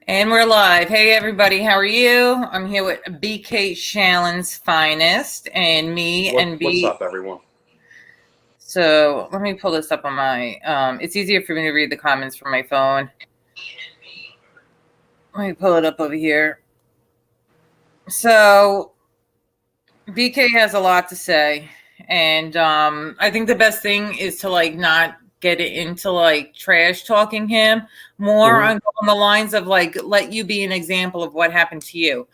And we're live. Hey, everybody. How are you? I'm here with BK Shallon's Finest and me and What's B. up, everyone? So let me pull this up on my, it's easier for me to read the comments from my phone. Let me pull it up over here. So BK has a lot to say. And I think the best thing is to not get it into trash talking him more Hmm. on the lines of let you be an example of what happened to you.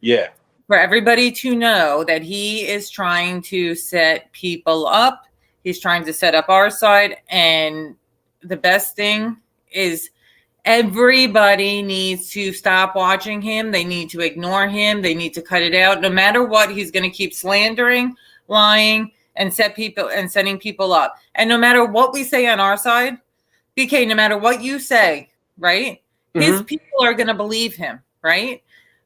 Yeah, For everybody to know that he is trying to set people up. He's trying to set up our side. And the best thing is everybody needs to stop watching him. They need to ignore him. They need to cut it out. No matter what, he's going to keep slandering, lying, and setting people up. And no matter what we say on our side, BK, no matter what you say, right? His hmm people are going to believe him, right?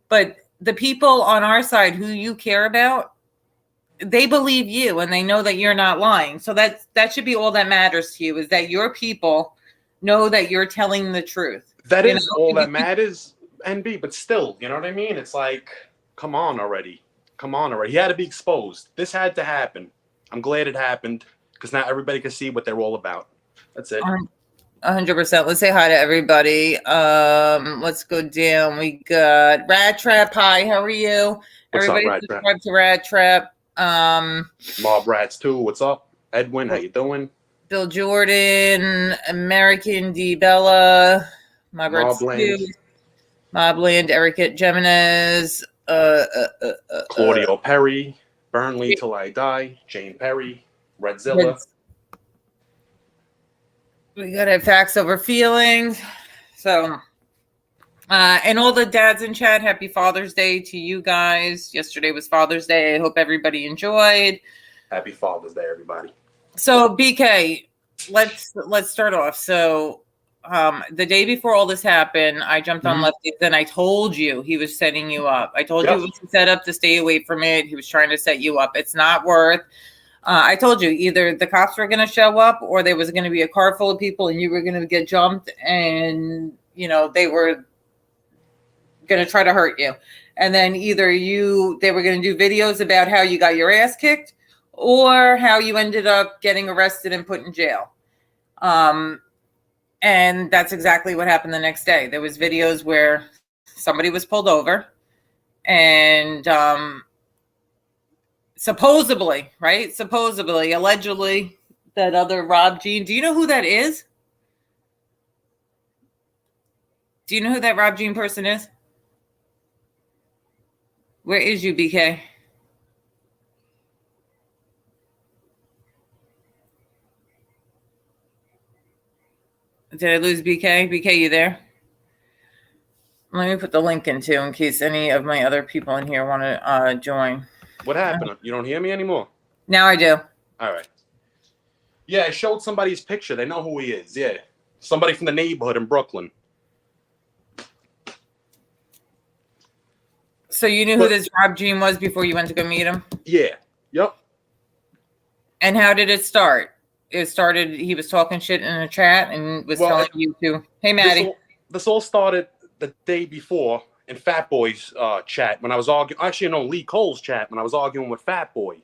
But the people on our side who you care about, they believe you and they know that you're not lying. So that should be all that matters to you, is that your people know that you're telling the truth. that You know, is all if you that keep, matters, NB. But still, you know what I mean? It's like, come on already, come on already. He had to be exposed. This had to happen. I'm glad it happened because now everybody can see what they're all about. That's it. 100%. Let's say hi to everybody. Let's go down. We got Rat Trap. Hi, how are you? What's up, Everybody Rat Trap? subscribe to Rat Trap. Mob Rats too. What's up, Edwin? How you doing? Bill Jordan, American D Bella, my brother Stu, Mobland, Mobland, Erica Geminis, Claudio Perry, Burnley Till I Die, Jane Perry, Redzilla. we got to have facts over feelings. So, and all the dads in chat, happy Father's Day to you guys. Yesterday was Father's Day. I hope everybody enjoyed. Happy Father's Day, everybody. So, BK, let's start off. So, the day before all this happened, I jumped on Lefties and I told you he was setting you up. I told you it was set up to stay away from it. He was trying to set you up. It's not worth. I told you either the cops were going to show up or there was going to be a car full of people and you were going to get jumped and, they were going to try to hurt you. And then either they were going to do videos about how you got your ass kicked or how you ended up getting arrested and put in jail. And that's exactly what happened the next day. There was videos where somebody was pulled over and supposedly, allegedly, that other Rob Jean. Do you know who that is? Do you know who that Rob Jean person is? Where is you, BK? Did I lose BK? BK, you there? Let me put the link in too in case any of my other people in here want to join. What happened? You don't hear me anymore? Now I do. All right. Yeah, I showed somebody's picture. They know who he is. Yeah. Somebody from the neighborhood in Brooklyn. So you knew who this Rob Jean was before you went to go meet him? Yeah. Yep. And how did it start? It started, he was talking shit in a chat and was telling you to, hey, Maddie. This all started the day before in Fat Boy's chat when I was arguing. Actually, no, Lee Cole's chat when I was arguing with Fat Boy.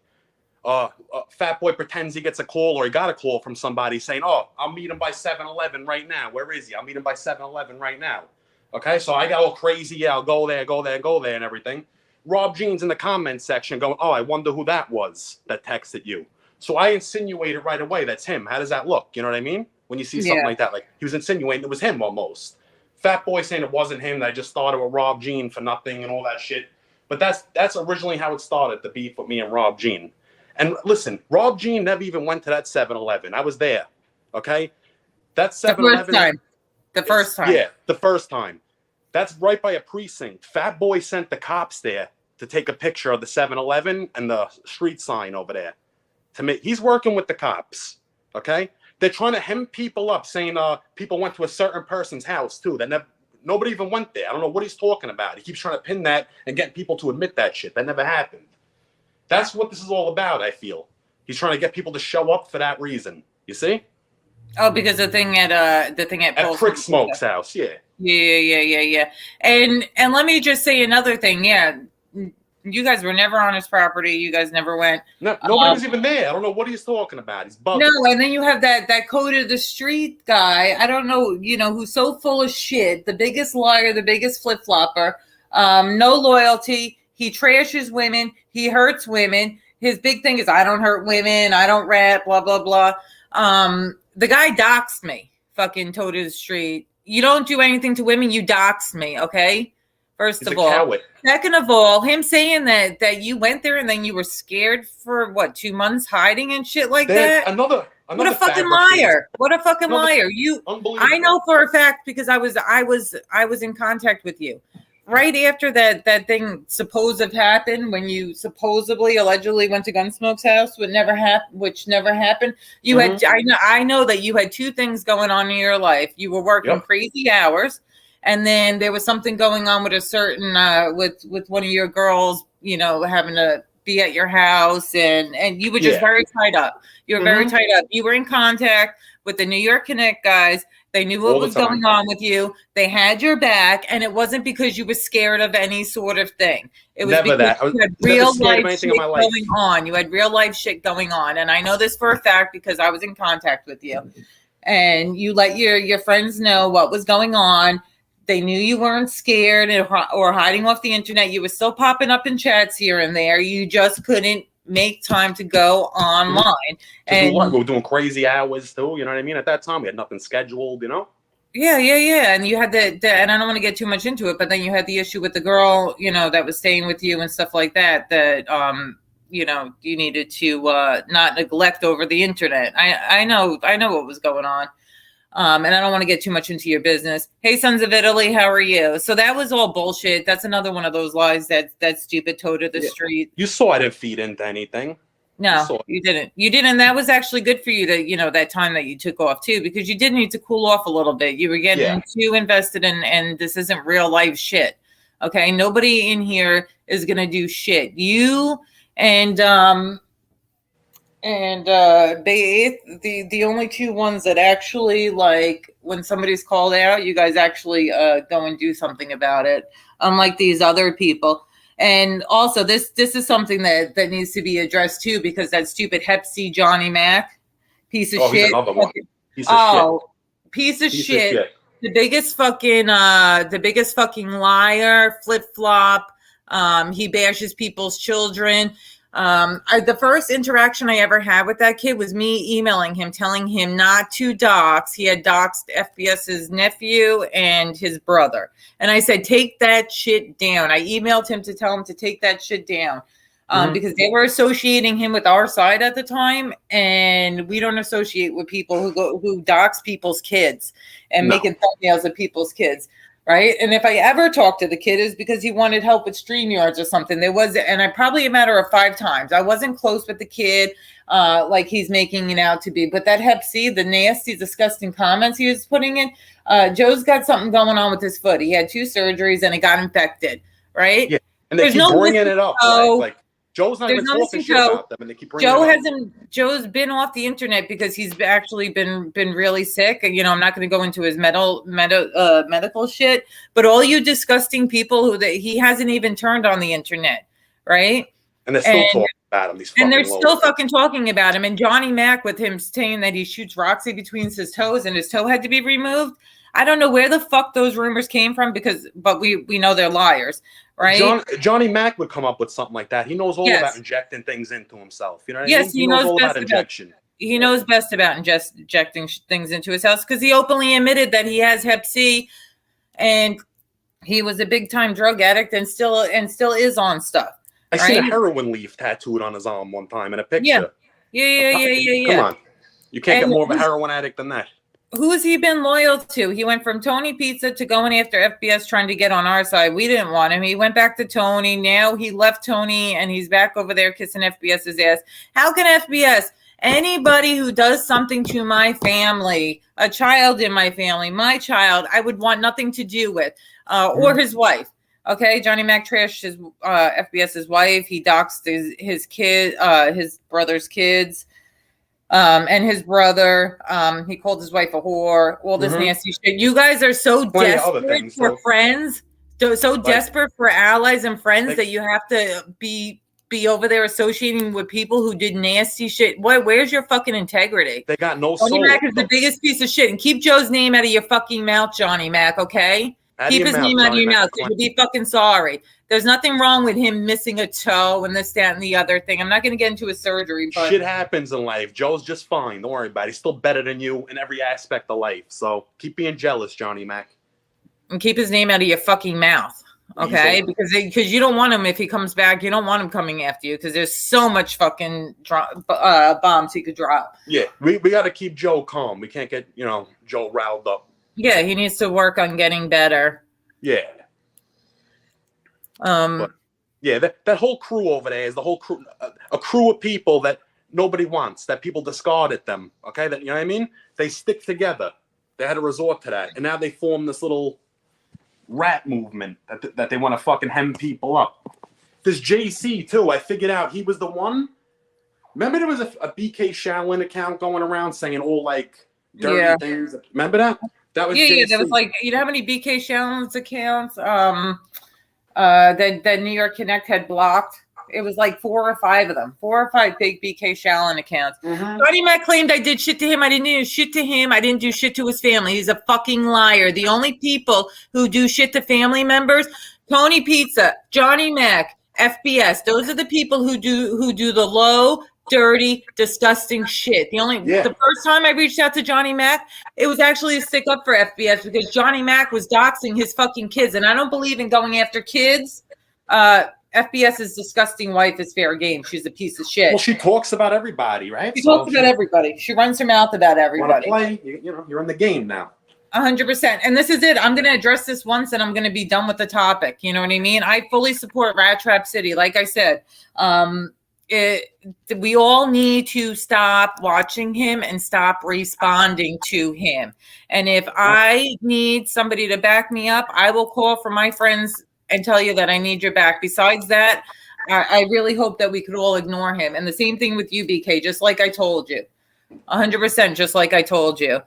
Fat Boy pretends he gets a call or he got a call from somebody saying, oh, I'll meet him by 7-Eleven right now. Where is he? I'll meet him by 7-Eleven right now. Okay, so I got all crazy. Yeah, I'll go there and everything. Rob Jean's in the comments section going, oh, I wonder who that was that texted you. So I insinuated right away that's him. How does that look? You know what I mean? When you see something like that, like he was insinuating it was him almost. Fat Boy saying it wasn't him, that I just started with Rob Jean for nothing and all that shit. But that's originally how it started, the beef with me and Rob Jean. And listen, Rob Jean never even went to that 7-Eleven. I was there. Okay? That 7-Eleven. The first time. Yeah, the first time. That's right by a precinct. Fat Boy sent the cops there to take a picture of the 7-Eleven and the street sign over there. He's working with the cops. Okay? They're trying to hem people up, saying people went to a certain person's house too. Nobody even went there. I don't know what he's talking about. He keeps trying to pin that and get people to admit that shit. That never happened. That's what this is all about, I feel. He's trying to get people to show up for that reason. You see? Oh, because the thing at Crick Smoke's house, yeah. Yeah. And let me just say another thing. Yeah, you guys were never on his property. You guys never went. No, nobody was even there. I don't know what he's talking about. He's bugging. No, and then you have that code of the street guy. I don't know, who's so full of shit. The biggest liar, the biggest flip flopper. No loyalty. He trashes women. He hurts women. His big thing is, I don't hurt women. I don't rap. Blah blah blah. The guy doxed me. Fucking toe to the street. You don't do anything to women. You doxed me. Okay. First of all, coward. Second of all, him saying that you went there and then you were scared for 2 months hiding and shit like that. Another what a fucking liar! What a fucking liar! I know for a fact because I was in contact with you right after that thing supposed happened when you supposedly allegedly went to Gunsmoke's house, which never happened. You had I know that you had two things going on in your life. You were working crazy hours. And then there was something going on with a certain with one of your girls, having to be at your house, and you were just very tied up. You were very tied up. You were in contact with the New York Connect guys. They knew what was going on with you. They had your back, and it wasn't because you were scared of any sort of thing. It was never because that. you had real life shit going on. You had real life shit going on, and I know this for a fact because I was in contact with you, and you let your friends know what was going on. They knew you weren't scared or hiding off the internet. You were still popping up in chats here and there. You just couldn't make time to go online. And we were doing crazy hours too. You know what I mean? At that time, we had nothing scheduled. Yeah. And you had and I don't want to get too much into it, but then you had the issue with the girl, that was staying with you and stuff like that. That you needed to not neglect over the internet. I know what was going on. And I don't want to get too much into your business. Hey, Sons of Italy, how are you? So that was all bullshit. That's another one of those lies that's stupid toe to the street. You saw I didn't feed into anything. No, you didn't. You didn't. That was actually good for you to, that time that you took off too, because you did need to cool off a little bit. You were getting too invested and this isn't real life shit. Okay. Nobody in here is going to do shit. You and the only two ones that actually, like, when somebody's called out, you guys actually go and do something about it, unlike these other people. And also this is something that needs to be addressed too, because that stupid Hep C Johnny Mac piece of shit. He's another one. Piece of shit. The biggest fucking liar, flip flop. He bashes people's children. The first interaction I ever had with that kid was me emailing him, telling him not to dox. He had doxed FBS's nephew and his brother. And I said, take that shit down. I emailed him to tell him to take that shit down. Because they were associating him with our side at the time. And we don't associate with people who dox people's kids and making thumbnails of people's kids. Right. And if I ever talked to the kid, is because he wanted help with StreamYards or something. And I probably a matter of 5 times. I wasn't close with the kid like he's making it out to be. But that Hep C, the nasty, disgusting comments he was putting in, Joe's got something going on with his foot. He had 2 surgeries and it got infected. Right. Yeah. And they keep bringing it up. Right? Like, Joe's not even talking shit about them, and they keep bringing it up. Joe's been off the internet because he's actually been really sick. I'm not going to go into his medical shit, but all you disgusting people he hasn't even turned on the internet, right? And they're still talking about him. And they're still fucking talking about him. And Johnny Mac, with him saying that he shoots Roxy between his toes and his toe had to be removed. I don't know where the fuck those rumors came from but we know they're liars, right? Johnny Mac would come up with something like that. He knows all about injecting things into himself. You know what I mean? Yes, he knows all about injection. He knows best about injecting things into his house because he openly admitted that he has Hep C, and he was a big time drug addict and still is on stuff. I seen a heroin leaf tattooed on his arm one time in a picture. Yeah. Come on, you can't get more of a heroin addict than that. Who has he been loyal to? He went from Tony Pizza to going after FBS, trying to get on our side. We didn't want him. He went back to Tony. Now he left Tony and he's back over there kissing FBS's ass. How can FBS, anybody who does something to my family, a child in my family, my child, I would want nothing to do with, or his wife. Okay, Johnny Mac trashed his FBS's wife. He doxed his kid, his brother's kids. And his brother, he called his wife a whore, all this nasty shit. You guys are so desperate for friends, so desperate for allies and friends that you have to be over there associating with people who did nasty shit. Where's your fucking integrity? They got no soul. Johnny Mac is the biggest piece of shit. And keep Joe's name out of your fucking mouth, Johnny Mac, okay? Keep his name out of your mouth. You'll be fucking sorry. There's nothing wrong with him missing a toe and this, that, and the other thing. I'm not going to get into his surgery, but shit happens in life. Joe's just fine. Don't worry about it. He's still better than you in every aspect of life. So keep being jealous, Johnny Mac. And keep his name out of your fucking mouth. Okay, because you don't want him if he comes back. You don't want him coming after you because there's so much fucking bombs he could drop. Yeah, we got to keep Joe calm. We can't get Joe riled up. Yeah, he needs to work on getting better. Yeah. But, yeah, that whole crew over there is the whole crew, a crew of people that nobody wants. That people discarded them. Okay, that you know what I mean? They stick together. They had to resort to that, and now they form this little rat movement that they want to fucking hem people up. This JC too, I figured out he was the one. Remember there was a BK Shaolin account going around saying all like dirty things. Remember that? That was JC. There was like, you know how many BK Shaolin's accounts that New York Connect had blocked? It was like 4 or 5 of them. 4 or 5 big BK Shaolin accounts. Johnny Mac claimed I did shit to him. I didn't do shit to him. I didn't do shit to his family. He's a fucking liar. The only people who do shit to family members, Tony Pizza, Johnny Mac, FBS. Those are the people who do the low, dirty, disgusting shit. The first time I reached out to Johnny Mac, it was actually a stick up for FBS because Johnny Mac was doxing his fucking kids, and I don't believe in going after kids. FBS's disgusting wife is fair game. She's a piece of shit. Well, she talks about everybody, right? She talks about everybody. She runs her mouth about everybody. Want to play? You're in the game now. 100%. And this is it. I'm going to address this once and I'm going to be done with the topic. You know what I mean? I fully support Rat Trap City. Like I said, we all need to stop watching him and stop responding to him. And if I need somebody to back me up, I will call for my friends and tell you that I need your back. Besides that, I really hope that we could all ignore him. And the same thing with you, BK, just like I told you. 100%, just like I told you.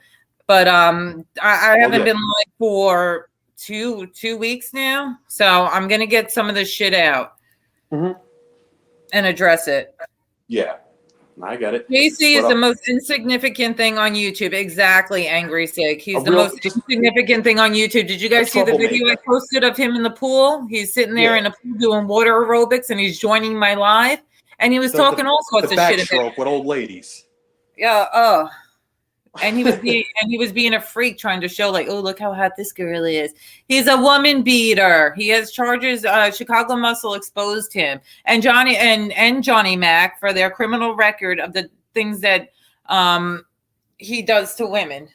But I haven't been live for two weeks now. So I'm going to get some of this shit out and address it. Yeah, I get it. JC is the most insignificant thing on YouTube. Exactly, Angry Sig. He's the most insignificant thing on YouTube. Did you guys see the video I posted of him in the pool? He's sitting there in a pool doing water aerobics, and he's joining my live. And he was talking all sorts of shit about with old ladies. Yeah. And he was being a freak, trying to show like, oh, look how hot this girl is. He's a woman beater. He has charges. Chicago Muscle exposed him, and Johnny and Johnny Mac for their criminal record of the things that he does to women.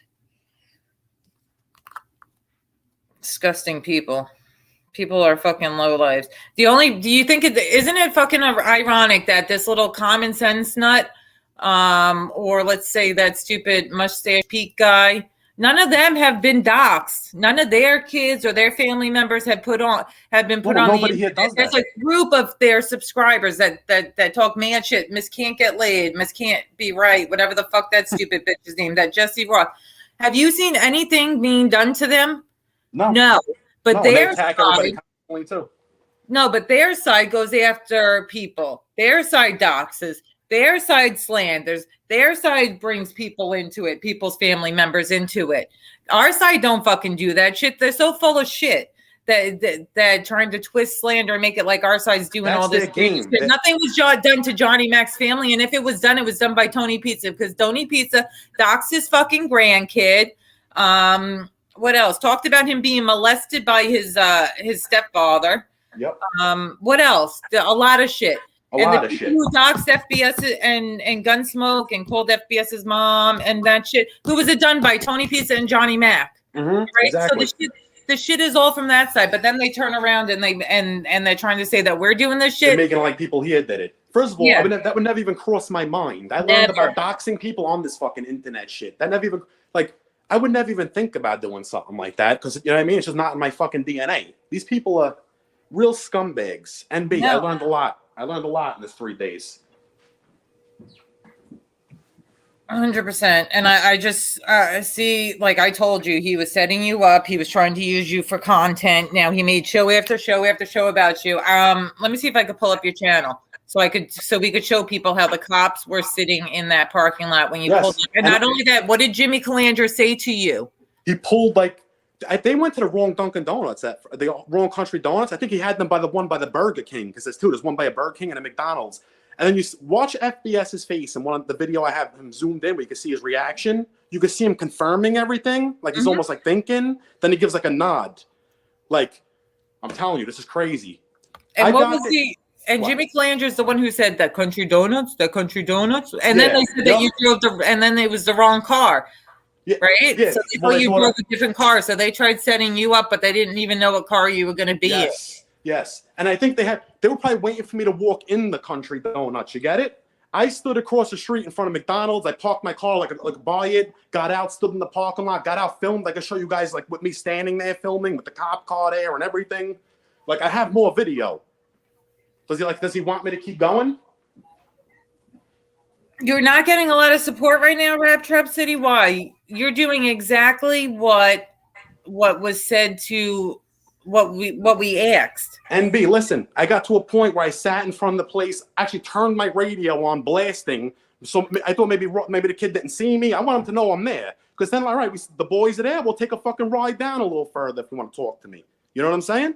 Disgusting people. People are fucking lowlives. Do you think isn't it fucking ironic that this little common sense nut? Or let's say that stupid mustache Pete guy. None of them have been doxxed. None of their kids or their family members have been put on nobody here does There's that. a group of their subscribers that talk man shit. Miss can't get laid. Miss can't be right. Whatever the fuck that stupid bitch's name. That Jesse Roth. Have you seen anything being done to them? No. But their side. Too. No, but their side goes after people. Their side doxes. Their side slanders. Their side brings people into it, people's family members into it. Our side don't fucking do that shit. They're so full of shit that trying to twist slander and make it like our side's doing all this game. Shit. Nothing was done to Johnny Mac's family, and if it was done by Tony Pizza because Tony Pizza doxed his fucking grandkid. What else? Talked about him being molested by his stepfather. Yep. What else? A lot of shit. A lot of shit. Who doxed FBS and Gunsmoke and called FBS's mom and that shit. Who was it done by? Tony Pizza and Johnny Mac. Right? Exactly. So the shit is all from that side. But then they turn around and they're trying to say that we're doing this shit. They're making it like people here did it. First of all, that would never even cross my mind. I learned about doxing people on this fucking internet shit. That never even I would never even think about doing something like that because you know what I mean. It's just not in my fucking DNA. These people are real scumbags. NB, I learned a lot. I learned a lot in this 3 days. 100%. And I just see, like I told you, he was setting you up. He was trying to use you for content. Now he made show after show after show about you. Let me see if I could pull up your channel so we could show people how the cops were sitting in that parking lot when you pulled up. And not only that, what did Jimmy Calandra say to you? He pulled like they went to the wrong Dunkin' Donuts, the wrong Country Donuts. I think he had them by the one by the Burger King because there's two. There's one by a Burger King and a McDonald's. And then you watch FBS's face in one of the video I have him zoomed in where you can see his reaction. You can see him confirming everything. Like he's almost like thinking. Then he gives like a nod. Like, I'm telling you, this is crazy. And what was he? And Jimmy Calandra is the one who said that Country Donuts, And then they said that you drove and then it was the wrong car. Yeah, right? Yeah. So they thought you drove a different car. So they tried setting you up, but they didn't even know what car you were going to be in. Yes. And I think they were probably waiting for me to walk in the Country Donuts. You get it? I stood across the street in front of McDonald's. I parked my car like by it, got out, stood in the parking lot, got out, filmed. I can show you guys like with me standing there filming with the cop car there and everything. Like I have more video. Does he want me to keep going? You're not getting a lot of support right now, Rap Trap City. Why? You're doing exactly what was said to what we asked. NB, listen, I got to a point where I sat in front of the place, actually turned my radio on blasting. So I thought maybe the kid didn't see me. I want him to know I'm there. Because then, all right, the boys are there. We'll take a fucking ride down a little further if you want to talk to me. You know what I'm saying?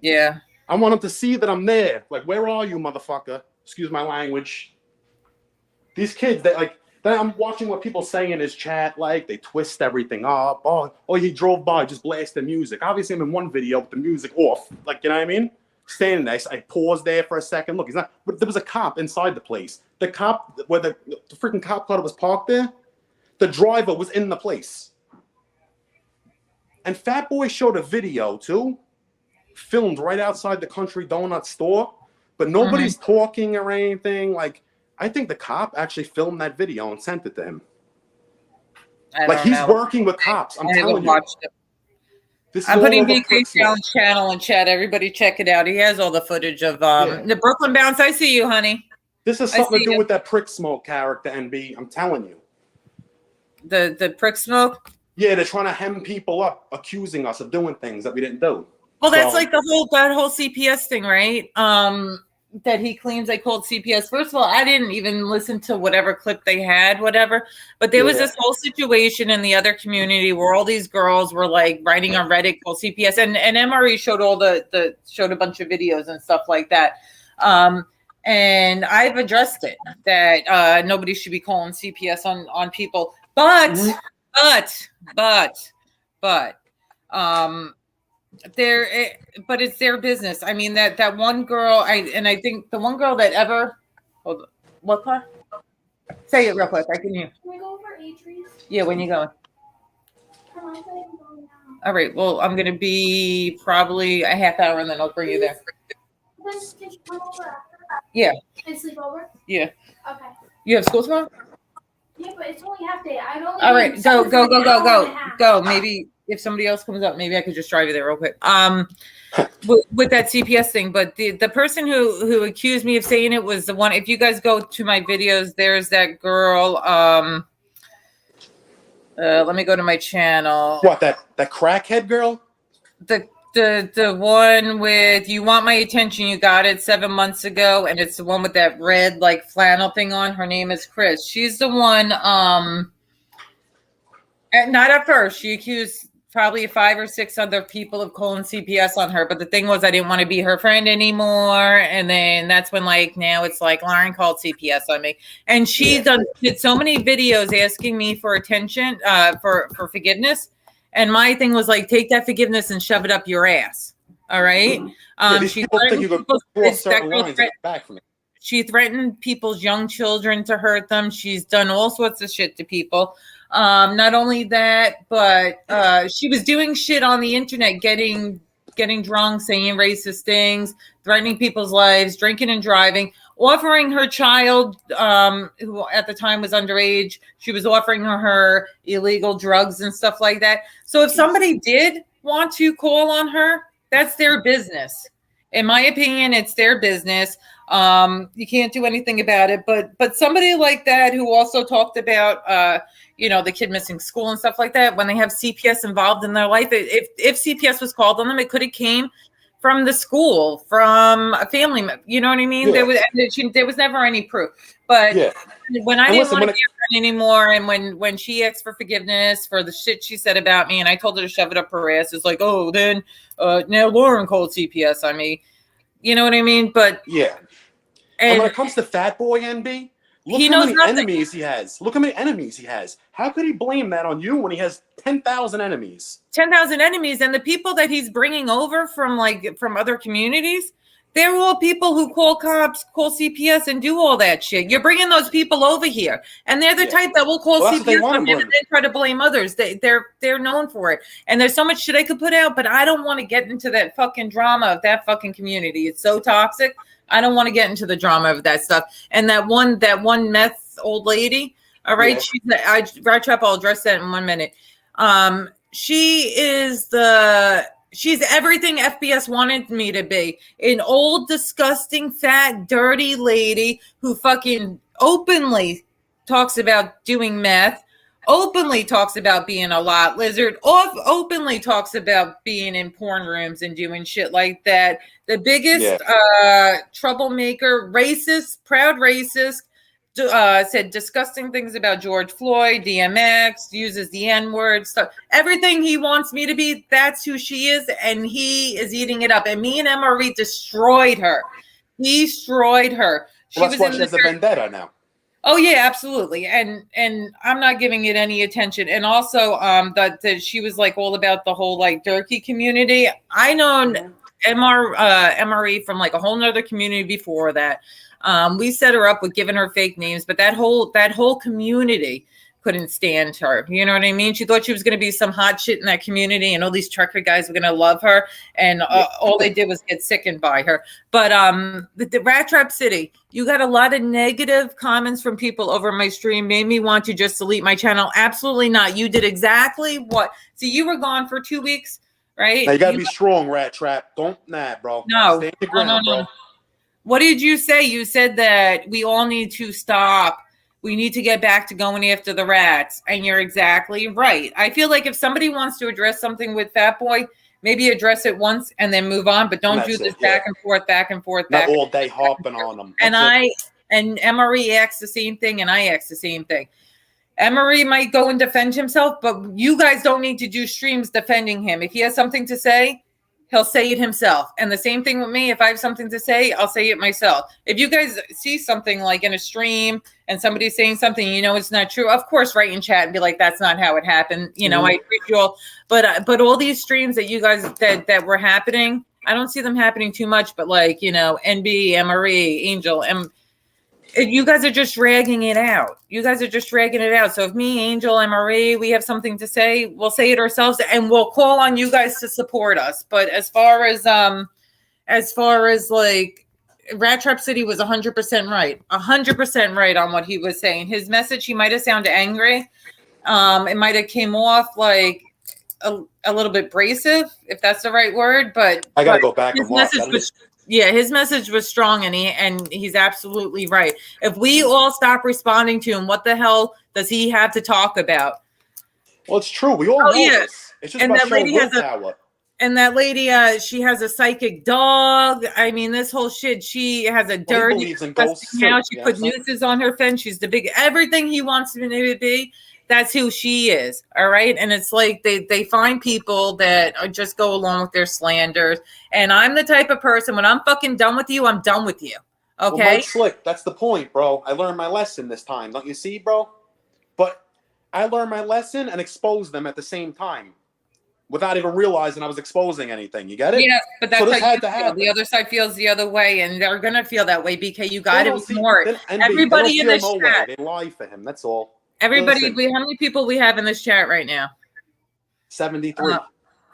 Yeah. I want him to see that I'm there. Like, where are you, motherfucker? Excuse my language. These kids, then I'm watching what people say in his chat, like they twist everything up. Oh, he drove by, just blasted music. Obviously, I'm in one video with the music off. Like, you know what I mean? Standing there, I paused there for a second. Look, he's not. But there was a cop inside the place. The cop, where the freaking cop car was parked there, the driver was in the place. And Fat Boy showed a video too, filmed right outside the Country Donut store, but nobody's talking or anything. Like, I think the cop actually filmed that video and sent it to him. Like he's working with cops. I'm telling you. I'm putting BK channel in chat. Everybody check it out. He has all the footage of the Brooklyn Bounce. I see you, honey. This has something to do with that Prick Smoke character, NB. I'm telling you. The Prick Smoke? Yeah, they're trying to hem people up, accusing us of doing things that we didn't do. Well, that's like that whole CPS thing, right? That he claims I called CPS. First of all, I didn't even listen to whatever clip they had, whatever. But there was this whole situation in the other community where all these girls were like writing on Reddit called CPS, and MRE showed showed a bunch of videos and stuff like that. And I've addressed it that nobody should be calling CPS on people, but it's their business. I mean, that one girl, I think the one girl that ever, hold on, what car? Say it real quick. I can hear. Can we go over Atries? Yeah, when you going? All right. Well, I'm gonna be probably a half hour, and then I'll bring you there. Can you come over after? Yeah. And sleep over? Yeah. Okay. You have school tomorrow? Yeah, but it's only half day. All right, go. Maybe if somebody else comes up, maybe I could just drive you there real quick. With that CPS thing, but the person who accused me of saying it was the one. If you guys go to my videos, there's that girl. Let me go to my channel. What, that crackhead girl? The one with "You Want My Attention, You Got It" 7 months ago, and it's the one with that red like flannel thing on. Her name is Chris. She's the one. Not at first. She accused probably 5 or 6 other people of calling CPS on her. But the thing was, I didn't want to be her friend anymore. And then that's when now it's like Lauren called CPS on me, and she did so many videos asking me for attention, for forgiveness. And my thing was like, take that forgiveness and shove it up your ass. All right. She threatened people's young children to hurt them. She's done all sorts of shit to people. Not only that, but she was doing shit on the internet, getting drunk, saying racist things, threatening people's lives, drinking and driving, offering her child, who at the time was underage, she was offering her illegal drugs and stuff like that. So if somebody did want to call on her, that's their business. In my opinion, it's their business. You can't do anything about it. But somebody like that who also talked about the kid missing school and stuff like that, when they have CPS involved in their life, if CPS was called on them, it could have came from the school, from a family member. You know what I mean? Yeah. There was never any proof. But when I didn't want to be a friend anymore, and when she asked for forgiveness for the shit she said about me, and I told her to shove it up her ass, it's like, oh, then now Lauren called CPS on me. You know what I mean? But yeah. And when it comes to Fat Boy NB, look how many enemies he has. Look how many enemies he has. How could he blame that on you when he has 10,000 enemies? 10,000 enemies, and the people that he's bringing over from other communities, they're all people who call cops, call CPS, and do all that shit. You're bringing those people over here, and they're the type that will call CPS on him and then try to blame others. They're known for it, and there's so much shit I could put out, but I don't want to get into that fucking drama of that fucking community. It's so toxic. I don't want to get into the drama of that stuff. And that one meth old lady. All right, Rat Trap. I'll address that in 1 minute. She's everything FBS wanted me to be. An old, disgusting, fat, dirty lady who fucking openly talks about doing meth, openly talks about being a lot lizard, openly talks about being in porn rooms and doing shit like that. The biggest troublemaker, racist, proud racist, said disgusting things about George Floyd, DMX, uses the N-word, stuff. Everything he wants me to be, that's who she is, and he is eating it up. And me and MRE destroyed her. Destroyed her. Well, that's why she has a vendetta now. Oh yeah, absolutely. And I'm not giving it any attention. And also that she was like all about the whole like Durkee community. I know MRE from like a whole nother community before that. We set her up with giving her fake names, but that whole community couldn't stand her. You know what I mean? She thought she was going to be some hot shit in that community, and all these trucker guys were going to love her, and all they did was get sickened by her. But the Rat Trap City, you got a lot of negative comments from people over my stream, made me want to just delete my channel. Absolutely not. You did exactly what. See, you were gone for 2 weeks, right? Now you got to be strong, Rat Trap. Don't bro. No. Stay the ground, no. bro. What did you say? You said that we all need to stop. We need to get back to going after the rats. And you're exactly right. I feel like if somebody wants to address something with Fat Boy, maybe address it once and then move on. But don't do this back and forth. Not all day hopping on them. And MRE acts the same thing, and I ask the same thing. MRE might go and defend himself, but you guys don't need to do streams defending him. If he has something to say, he'll say it himself. And the same thing with me. If I have something to say, I'll say it myself. If you guys see something like in a stream and somebody's saying something, it's not true, of course, write in chat and be like, that's not how it happened. I agree with you all. But all these streams that you guys that were happening, I don't see them happening too much. But like, NB, MRE, Angel, you guys are just dragging it out. So if me, Angel, and Marie, we have something to say, we'll say it ourselves, and we'll call on you guys to support us. But as far as like Rat Trap City was 100% right. 100% right on what he was saying. His message, he might have sounded angry. It might have came off like a little bit abrasive, if that's the right word. But I gotta go back and watch. His message was strong, and he's absolutely right. If we all stop responding to him, what the hell does he have to talk about? Well, it's true. We all know this. It's just about showing willpower. And that lady, she has a psychic dog. I mean, this whole shit. She has a dirty house. She put nooses on her fence. She's the big everything he wants me to be. That's who she is. All right. And it's like they find people that just go along with their slanders. And I'm the type of person, when I'm fucking done with you, I'm done with you. Okay. Well, Mike Slick, that's the point, bro. I learned my lesson this time. Don't you see, bro? But I learned my lesson and exposed them at the same time without even realizing I was exposing anything. You get it? Yeah, but that's how you feel. The other side feels the other way, and they're going to feel that way, BK. You got to ignore it. Everybody in this chat. They lie for him. That's all. Everybody, how many people we have in this chat right now? 73.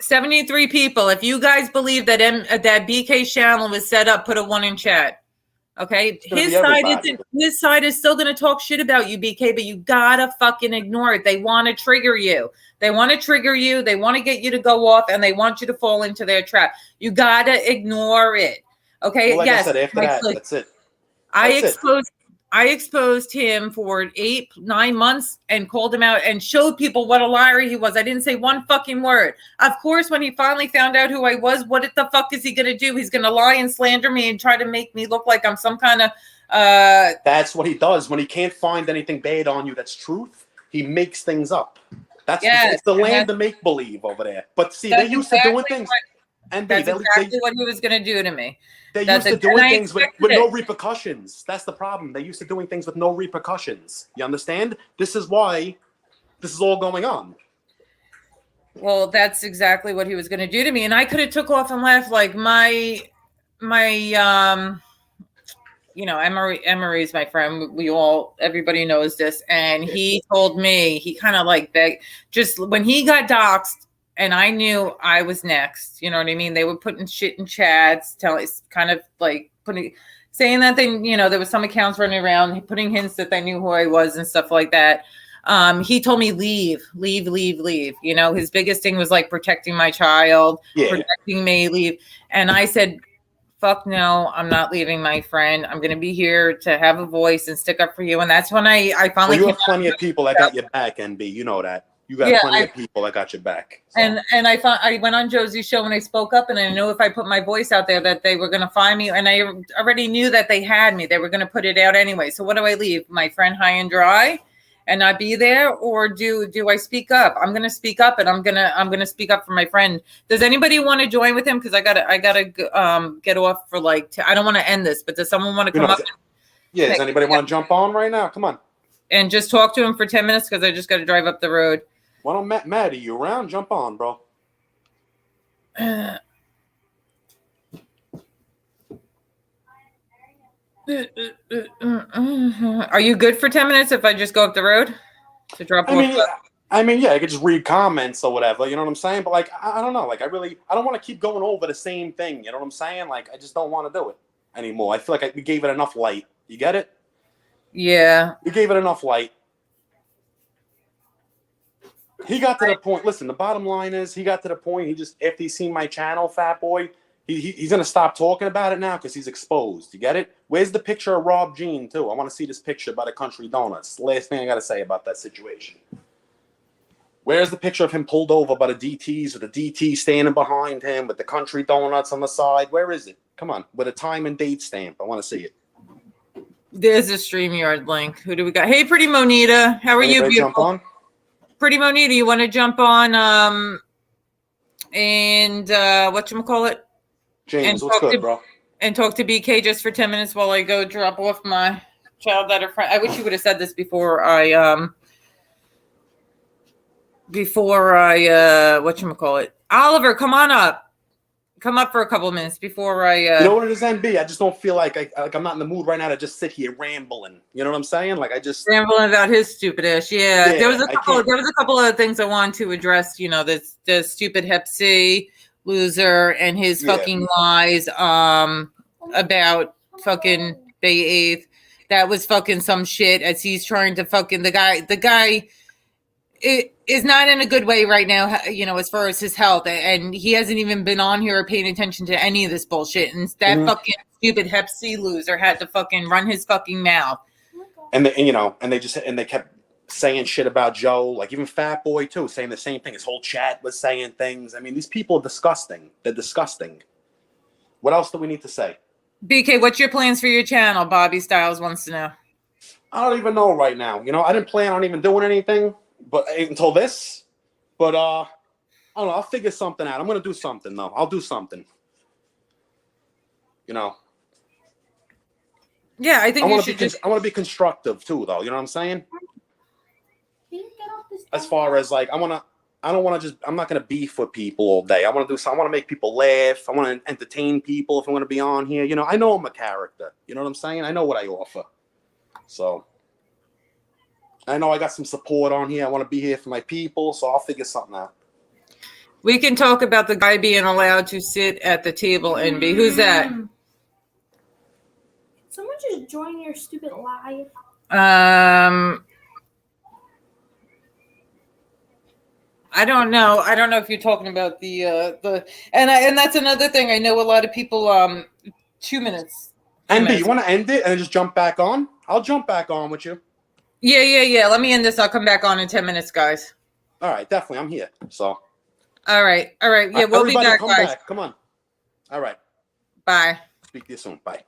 73 people. If you guys believe that that BK channel was set up, put a 1 in chat. Okay, his side is still going to talk shit about you, BK, but you gotta fucking ignore it. They want to trigger you. They want to trigger you. They want to get you to go off, and they want you to fall into their trap. You gotta ignore it. Okay. Well, like yes. I said, after that, Look, that's it. I That's it. exposed him for 8-9 months and called him out and showed people what a liar he was. I didn't say one fucking word. Of course, when he finally found out who I was, what the fuck is he going to do? He's going to lie and slander me and try to make me look like I'm some kind of That's what he does. When he can't find anything bad on you that's truth, he makes things up. It's the land of make believe over there. But see, they're used to doing things. That's exactly what he was going to do to me. They're used to doing things with no repercussions. That's the problem. They're used to doing things with no repercussions. You understand? This is why this is all going on. Well, that's exactly what he was going to do to me. And I could have took off and left. Like my Emery's my friend. Everybody knows this. And he told me, he kind of like begged, just when he got doxxed, and I knew I was next. You know what I mean? They were putting shit in chats, kind of like saying that they, there was some accounts running around, putting hints that they knew who I was and stuff like that. He told me leave. His biggest thing was like protecting my child, protecting me, leave. And I said, fuck no, I'm not leaving, my friend. I'm going to be here to have a voice and stick up for you. And that's when I finally you have plenty of people that got your back, NB. You know that. You got plenty of people that got your back. So. And I went on Josie's show and I spoke up, and I knew if I put my voice out there that they were going to find me. And I already knew that they had me. They were going to put it out anyway. So what do I leave? My friend high and dry and not be there? Or do I speak up? I'm going to speak up, and I'm going to speak up for my friend. Does anybody want to join with him? Cause I gotta get off for I don't want to end this, but does someone want to come up? Does anybody want to jump on right now? Come on. And just talk to him for 10 minutes. Cause I just got to drive up the road. Why don't Maddie, you around? Jump on, bro. Are you good for 10 minutes if I just go up the road to drop off? I could just read comments or whatever, you know what I'm saying? But I don't know, I don't want to keep going over the same thing, you know what I'm saying? I just don't want to do it anymore. I feel like we gave it enough light. You get it? Yeah. We gave it enough light. He got to the point. Listen, the bottom line is he got to the point. After he's seen my channel, Fat Boy, he's going to stop talking about it now because he's exposed. You get it? Where's the picture of Rob Jean, too? I want to see this picture by the Country Donuts. Last thing I got to say about that situation. Where's the picture of him pulled over by the DTs with the DT standing behind him with the Country Donuts on the side? Where is it? Come on, with a time and date stamp. I want to see it. There's a StreamYard link. Who do we got? Hey, Pretty Monita. How are you, beautiful? Jump on? Pretty Monita, you want to jump on and whatchamacallit? James, what's good, bro? And talk to BK just for 10 minutes while I go drop off my child that are friend. I wish you would have said this before I whatchamacallit. Oliver, come on up. Come up for a couple of minutes before I. You know what it is, NB? I just don't feel like I'm not in the mood right now to just sit here rambling. You know what I'm saying? Rambling about his stupid ass. Yeah, there was a couple of things I wanted to address. The stupid Hep C loser and his fucking lies about fucking Bay 8th. That was fucking some shit. As he's trying to fucking the guy. It is not in a good way right now, as far as his health, and he hasn't even been on here or paying attention to any of this bullshit. And that fucking stupid Hep C loser had to fucking run his fucking mouth. And they kept saying shit about Joe, like even Fat Boy too, saying the same thing. His whole chat was saying things. I mean, these people are disgusting. They're disgusting. What else do we need to say? BK, what's your plans for your channel? Bobby Styles wants to know. I don't even know right now. I didn't plan on even doing anything. But until this, I don't know. I'll figure something out. I'm gonna do something though. I'll do something. Yeah, I think I want to be constructive too, though. You know what I'm saying? As far as I'm not gonna beef with people all day. I want to do something. I want to make people laugh. I want to entertain people if I'm gonna be on here. I know I'm a character. You know what I'm saying? I know what I offer. So. I know I got some support on here. I want to be here for my people, so I'll figure something out. We can talk about the guy being allowed to sit at the table and be. Who's that? Someone just join your stupid live. I don't know. I don't know if you're talking about the and that's another thing. I know a lot of people 2 minutes. NB, you want to end it and then just jump back on? I'll jump back on with you. Yeah. Let me end this. I'll come back on in 10 minutes, guys. All right, definitely. I'm here. So. All right. Yeah, we'll Everybody be back, come guys. back. Come on. All right. Bye. Speak to you soon. Bye.